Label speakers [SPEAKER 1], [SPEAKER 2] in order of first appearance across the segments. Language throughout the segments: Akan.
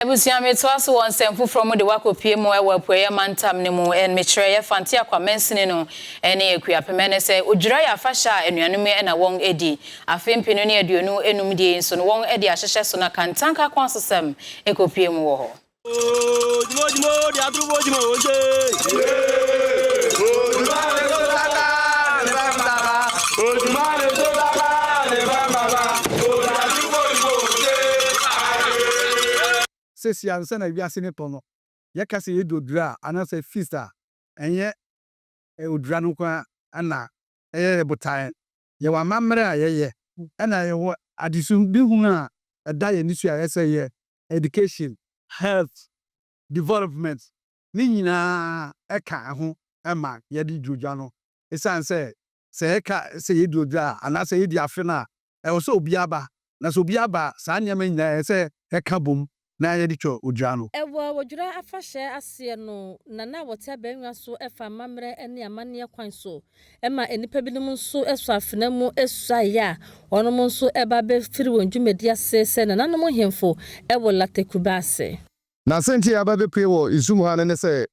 [SPEAKER 1] Ebusia metwaso won semfu from the wakopie mu ewapoe mantam ne mu en mekire ye fante akwamensene no ene ekuapemene se odwira ya fasha enuanum na won edi afempinu ne aduonu enum die nso no won edi ahyehye so na kantanka kwansesem ekopie mu wo ho
[SPEAKER 2] Jimo di adrubo jimo oje ojumale so tata ne bamba ojumale so tata ne bamba
[SPEAKER 3] Sesi ansa na wiase ne tono ye kase ye dodura anase fista enye odura no kwa ana botan ye wa mamre a ye ana ye wo adisum bi hu a da ye nisu a yese ye education health development ni nyina eka ho ema ye di drodwa no esan se eka se ye dodura anase ye di afe na wo so obi aba na so obi aba sa nyama nyina se eka bom na ye di cho odwano
[SPEAKER 4] ewo wodwura afahye ase no na wote abanwa so efa mamre ene amane kwan so ema enipa binom so eso afena mu esua onom so eba be firi wondwumedi ase se na nanom hemfo ewo Larteh Kubease
[SPEAKER 5] na senti aba be pe wo isum ha ne se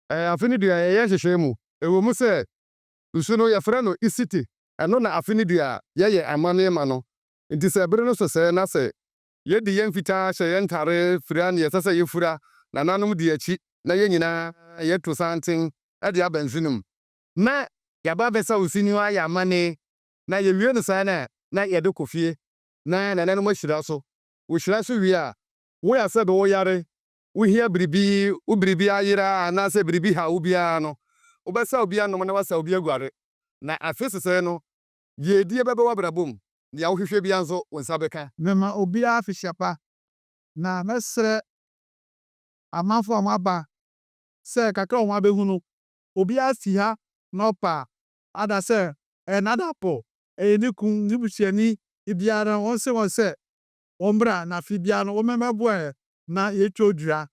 [SPEAKER 5] afeni dua ye hwehwe mu ewo mu se usu no ye fra no isiti eno na afeni dua ye amane ma no nti se bere no so se na se yedi yen fita hye yen tare frian ye sese ye fura na nanom di achi na ye nyina ye to santen e de abanzinum na ya ba besa usini wa ya mane na ye wie no sa na ye de kofie na nanom ahyira so wo hyira so wie a wo ya se be wo yare wo hia bribi wo bribi ayira na se bribi ha wo bia no wo besa obi anom na wasa obi aguare na afesese no ye die bebe wa brabom ya wo hwehwe bia nso wonsa beka
[SPEAKER 3] mema obi afishiapa na mesre Amanfo amaba se kakra o mabehunu obi asi ha no pa ada se enada po enikun nibusiani ibiara won se ombra na fi bia no wo memebo na ye twodura